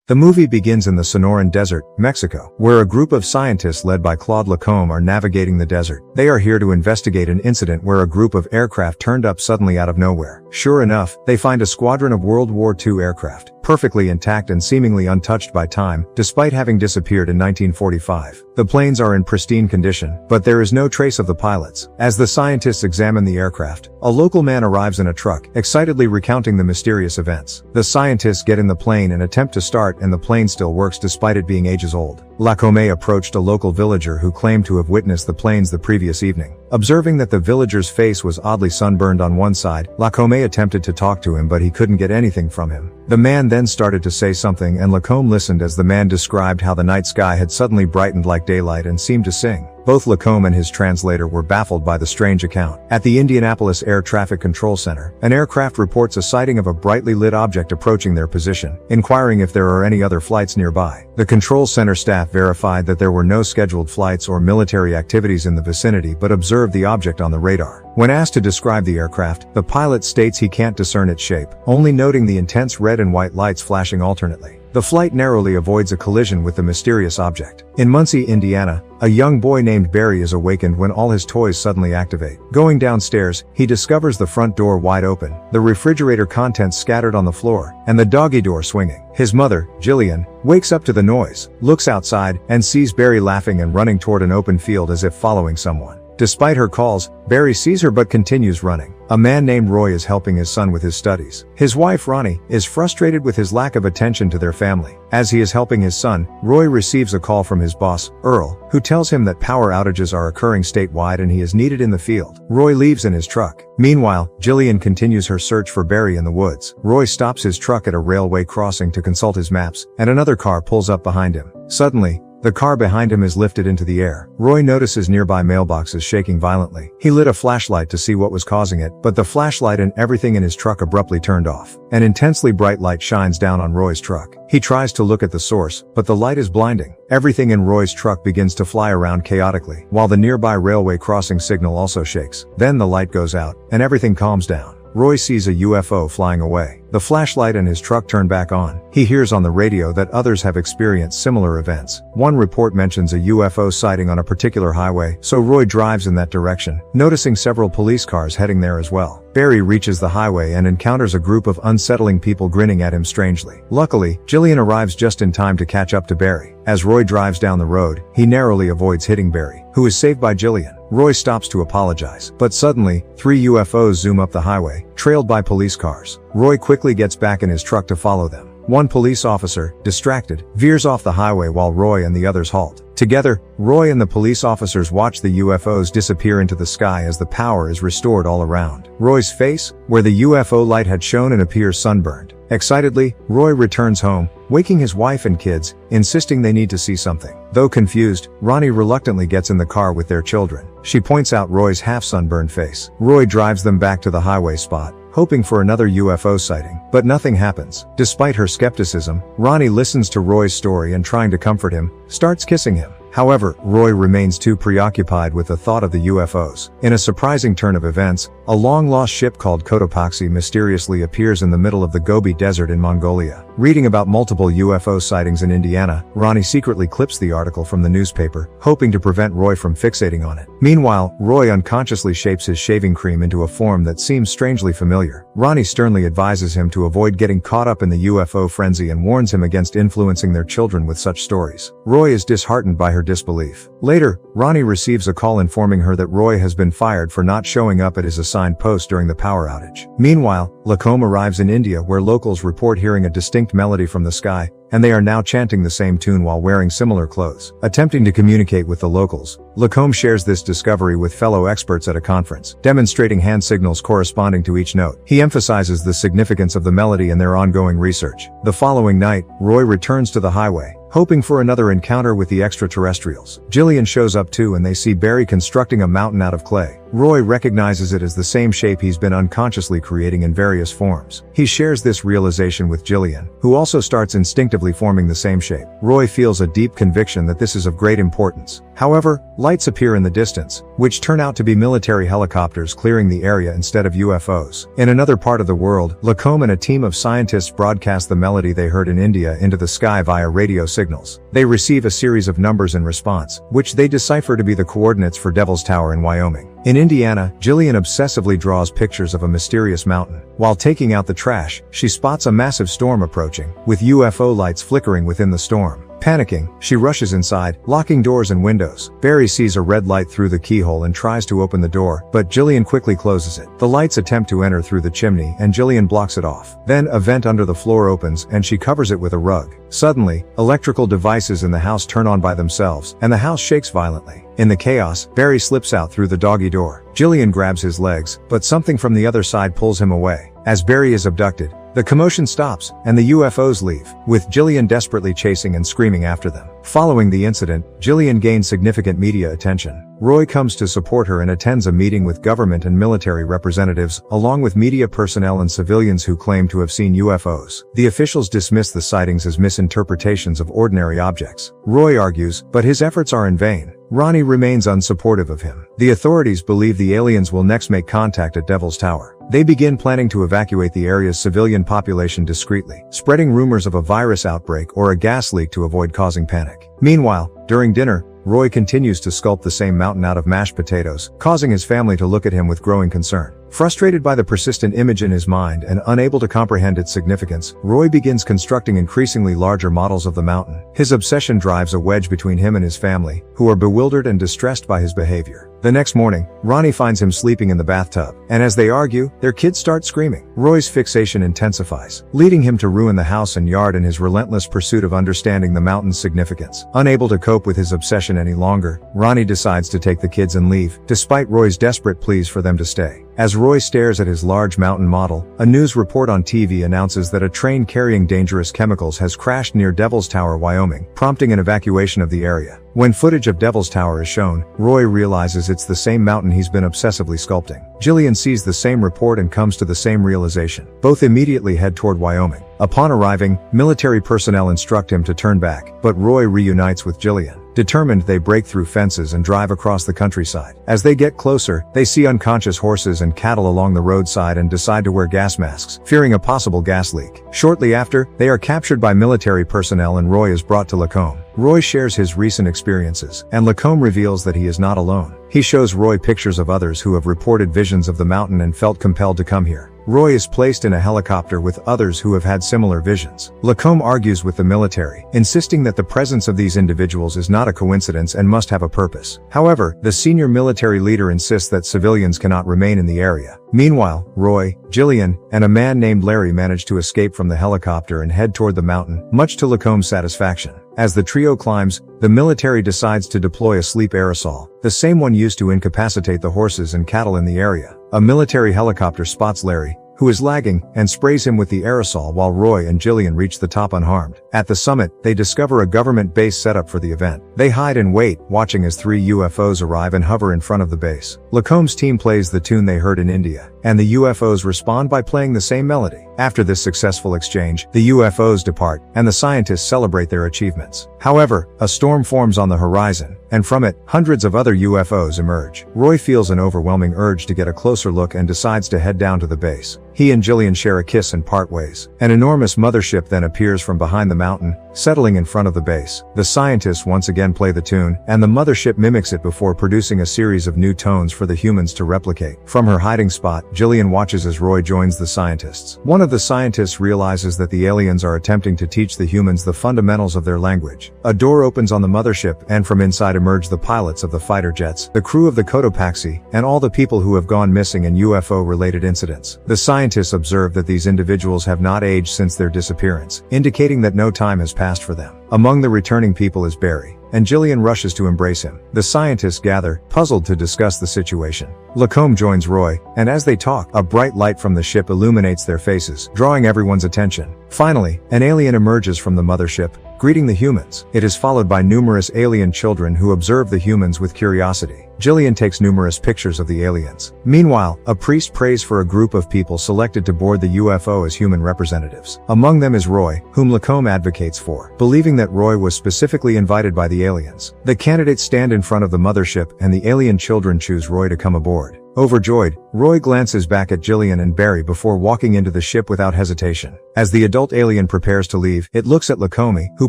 The movie begins in the Sonoran Desert, Mexico, where a group of scientists led by Claude Lacombe are navigating the desert. They are here to investigate an incident where a group of aircraft turned up suddenly out of nowhere. Sure enough, they find a squadron of World War II aircraft, perfectly intact and seemingly untouched by time, despite having disappeared in 1945. The planes are in pristine condition, but there is no trace of the pilots. As the scientists examine the aircraft, a local man arrives in a truck, excitedly recounting the mysterious events. The scientists get in the plane and attempt to start, and the plane still works despite it being ages old. Lacombe approached a local villager who claimed to have witnessed the planes the previous evening. Observing that the villager's face was oddly sunburned on one side, Lacombe attempted to talk to him, but he couldn't get anything from him. The man then started to say something, and Lacombe listened as the man described how the night sky had suddenly brightened like daylight and seemed to sing. Both Lacombe and his translator were baffled by the strange account. At the Indianapolis Air Traffic Control Center, an aircraft reports a sighting of a brightly lit object approaching their position, inquiring if there are any other flights nearby. The control center staff verified that there were no scheduled flights or military activities in the vicinity, but observed the object on the radar. When asked to describe the aircraft, the pilot states he can't discern its shape, only noting the intense red and white lights flashing alternately. The flight narrowly avoids a collision with the mysterious object. In Muncie, Indiana, a young boy named Barry is awakened when all his toys suddenly activate. Going downstairs, he discovers the front door wide open, the refrigerator contents scattered on the floor, and the doggy door swinging. His mother, Jillian, wakes up to the noise, looks outside, and sees Barry laughing and running toward an open field as if following someone. Despite her calls, Barry sees her but continues running. A man named Roy is helping his son with his studies. His wife, Ronnie, is frustrated with his lack of attention to their family. As he is helping his son, Roy receives a call from his boss, Earl, who tells him that power outages are occurring statewide and he is needed in the field. Roy leaves in his truck. Meanwhile, Jillian continues her search for Barry in the woods. Roy stops his truck at a railway crossing to consult his maps, and another car pulls up behind him. Suddenly, the car behind him is lifted into the air. Roy notices nearby mailboxes shaking violently. He lit a flashlight to see what was causing it, but the flashlight and everything in his truck abruptly turned off. An intensely bright light shines down on Roy's truck. He tries to look at the source, but the light is blinding. Everything in Roy's truck begins to fly around chaotically, while the nearby railway crossing signal also shakes. Then the light goes out, and everything calms down. Roy sees a UFO flying away. The flashlight and his truck turn back on. He hears on the radio that others have experienced similar events. One report mentions a UFO sighting on a particular highway, so Roy drives in that direction, noticing several police cars heading there as well. Barry reaches the highway and encounters a group of unsettling people grinning at him strangely. Luckily, Jillian arrives just in time to catch up to Barry. As Roy drives down the road, he narrowly avoids hitting Barry, who is saved by Jillian. Roy stops to apologize, but suddenly, 3 UFOs zoom up the highway, trailed by police cars. Roy quickly gets back in his truck to follow them. One police officer, distracted, veers off the highway while Roy and the others halt. Together, Roy and the police officers watch the UFOs disappear into the sky as the power is restored all around. Roy's face, where the UFO light had shone, and appears sunburned. Excitedly, Roy returns home, waking his wife and kids, insisting they need to see something. Though confused, Ronnie reluctantly gets in the car with their children. She points out Roy's half-sunburned face. Roy drives them back to the highway spot, hoping for another UFO sighting, but nothing happens. Despite her skepticism, Ronnie listens to Roy's story and, trying to comfort him, starts kissing him. However, Roy remains too preoccupied with the thought of the UFOs. In a surprising turn of events, a long-lost ship called Cotopaxi mysteriously appears in the middle of the Gobi Desert in Mongolia. Reading about multiple UFO sightings in Indiana, Ronnie secretly clips the article from the newspaper, hoping to prevent Roy from fixating on it. Meanwhile, Roy unconsciously shapes his shaving cream into a form that seems strangely familiar. Ronnie sternly advises him to avoid getting caught up in the UFO frenzy and warns him against influencing their children with such stories. Roy is disheartened by her disbelief. Later, Ronnie receives a call informing her that Roy has been fired for not showing up at his assigned post during the power outage. Meanwhile, Lacombe arrives in India, where locals report hearing a distinct melody from the sky, and they are now chanting the same tune while wearing similar clothes. Attempting to communicate with the locals, Lacombe shares this discovery with fellow experts at a conference, demonstrating hand signals corresponding to each note. He emphasizes the significance of the melody and their ongoing research. The following night, Roy returns to the highway, hoping for another encounter with the extraterrestrials. Jillian shows up too and they see Barry constructing a mountain out of clay. Roy recognizes it as the same shape he's been unconsciously creating in various forms. He shares this realization with Jillian, who also starts instinctively forming the same shape. Roy feels a deep conviction that this is of great importance. However, lights appear in the distance, which turn out to be military helicopters clearing the area instead of UFOs. In another part of the world, Lacombe and a team of scientists broadcast the melody they heard in India into the sky via radio signals. They receive a series of numbers in response, which they decipher to be the coordinates for Devil's Tower in Wyoming. In Indiana, Jillian obsessively draws pictures of a mysterious mountain. While taking out the trash, she spots a massive storm approaching, with UFO lights flickering within the storm. Panicking, she rushes inside, locking doors and windows. Barry sees a red light through the keyhole and tries to open the door, but Jillian quickly closes it. The lights attempt to enter through the chimney and Jillian blocks it off. Then a vent under the floor opens and she covers it with a rug. Suddenly, electrical devices in the house turn on by themselves, and the house shakes violently. In the chaos, Barry slips out through the doggy door. Jillian grabs his legs, but something from the other side pulls him away. As Barry is abducted, the commotion stops, and the UFOs leave, with Jillian desperately chasing and screaming after them. Following the incident, Jillian gains significant media attention. Roy comes to support her and attends a meeting with government and military representatives, along with media personnel and civilians who claim to have seen UFOs. The officials dismiss the sightings as misinterpretations of ordinary objects. Roy argues, but his efforts are in vain. Ronnie remains unsupportive of him. The authorities believe the aliens will next make contact at Devil's Tower. They begin planning to evacuate the area's civilian population discreetly, spreading rumors of a virus outbreak or a gas leak to avoid causing panic. Meanwhile, during dinner, Roy continues to sculpt the same mountain out of mashed potatoes, causing his family to look at him with growing concern. Frustrated by the persistent image in his mind and unable to comprehend its significance, Roy begins constructing increasingly larger models of the mountain. His obsession drives a wedge between him and his family, who are bewildered and distressed by his behavior. The next morning, Ronnie finds him sleeping in the bathtub, and as they argue, their kids start screaming. Roy's fixation intensifies, leading him to ruin the house and yard in his relentless pursuit of understanding the mountain's significance. Unable to cope with his obsession any longer, Ronnie decides to take the kids and leave, despite Roy's desperate pleas for them to stay. As Roy stares at his large mountain model, a news report on TV announces that a train carrying dangerous chemicals has crashed near Devil's Tower, Wyoming, prompting an evacuation of the area. When footage of Devil's Tower is shown, Roy realizes it's the same mountain he's been obsessively sculpting. Jillian sees the same report and comes to the same realization. Both immediately head toward Wyoming. Upon arriving, military personnel instruct him to turn back, but Roy reunites with Jillian. Determined, they break through fences and drive across the countryside. As they get closer, they see unconscious horses and cattle along the roadside and decide to wear gas masks, fearing a possible gas leak. Shortly after, they are captured by military personnel and Roy is brought to Lacombe. Roy shares his recent experiences, and Lacombe reveals that he is not alone. He shows Roy pictures of others who have reported visions of the mountain and felt compelled to come here. Roy is placed in a helicopter with others who have had similar visions. Lacombe argues with the military, insisting that the presence of these individuals is not a coincidence and must have a purpose. However, the senior military leader insists that civilians cannot remain in the area. Meanwhile, Roy, Jillian, and a man named Larry manage to escape from the helicopter and head toward the mountain, much to Lacombe's satisfaction. As the trio climbs, the military decides to deploy a sleep aerosol, the same one used to incapacitate the horses and cattle in the area. A military helicopter spots Larry, who is lagging, and sprays him with the aerosol while Roy and Jillian reach the top unharmed. At the summit, they discover a government base set up for the event. They hide and wait, watching as 3 UFOs arrive and hover in front of the base. Lacombe's team plays the tune they heard in India, and the UFOs respond by playing the same melody. After this successful exchange, the UFOs depart, and the scientists celebrate their achievements. However, a storm forms on the horizon, and from it, hundreds of other UFOs emerge. Roy feels an overwhelming urge to get a closer look and decides to head down to the base. He and Jillian share a kiss and part ways. An enormous mothership then appears from behind the mountain, settling in front of the base. The scientists once again play the tune, and the mothership mimics it before producing a series of new tones for the humans to replicate. From her hiding spot, Jillian watches as Roy joins the scientists. One of the scientists realizes that the aliens are attempting to teach the humans the fundamentals of their language. A door opens on the mothership, and from inside emerge the pilots of the fighter jets, the crew of the Cotopaxi, and all the people who have gone missing in UFO-related incidents. The scientists observe that these individuals have not aged since their disappearance, indicating that no time has passed for them. Among the returning people is Barry, and Jillian rushes to embrace him. The scientists gather, puzzled to discuss the situation. Lacombe joins Roy, and as they talk, a bright light from the ship illuminates their faces, drawing everyone's attention. Finally, an alien emerges from the mothership, greeting the humans. It is followed by numerous alien children who observe the humans with curiosity. Jillian takes numerous pictures of the aliens. Meanwhile, a priest prays for a group of people selected to board the UFO as human representatives. Among them is Roy, whom Lacombe advocates for, believing that Roy was specifically invited by the aliens. The candidates stand in front of the mothership and the alien children choose Roy to come aboard. Overjoyed, Roy glances back at Jillian and Barry before walking into the ship without hesitation. As the adult alien prepares to leave, it looks at Lacombe, who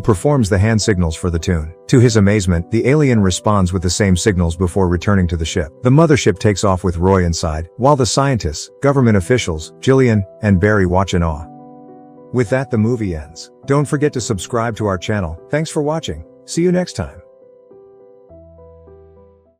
performs the hand signals for the tune. To his amazement, the alien responds with the same signals before returning to the ship. The mothership takes off with Roy inside, while the scientists, government officials, Jillian, and Barry watch in awe. With that, the movie ends. Don't forget to subscribe to our channel. Thanks for watching. See you next time.